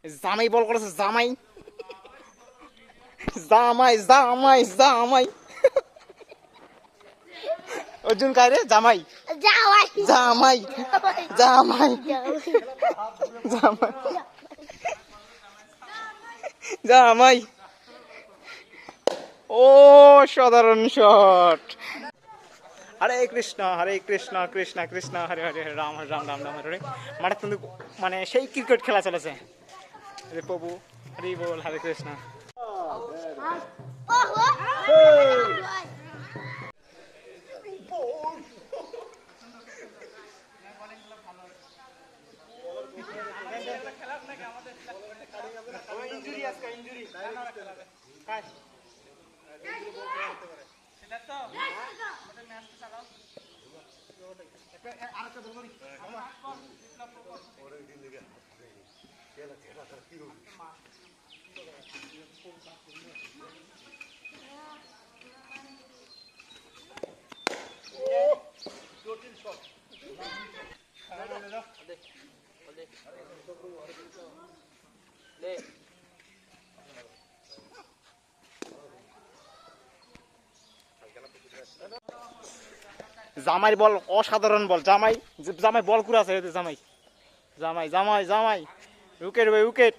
জামাই বল করেছে, জামাই জামাই জামাই জামাই। অর্জুন কায় রে? জামাই জামাই জামাই জামাই জামাই জামাই। ও সাধারণ শট। হরে কৃষ্ণ কৃষ্ণ কৃষ্ণ হরে হরে হরে রাম হরে রাম রাম রাম হরে হরে। মাঠে কিন্তু মানে সেই ক্রিকেট খেলা চলেছে। হরে প্রভু হরি বল, হরে কৃষ্ণ। জামাই বল অসাধারণ বল, জামাই জামাই বল কুড়া আছে জামাই জামাই জামাই জামাই। উইকেট ভাই উইকেট।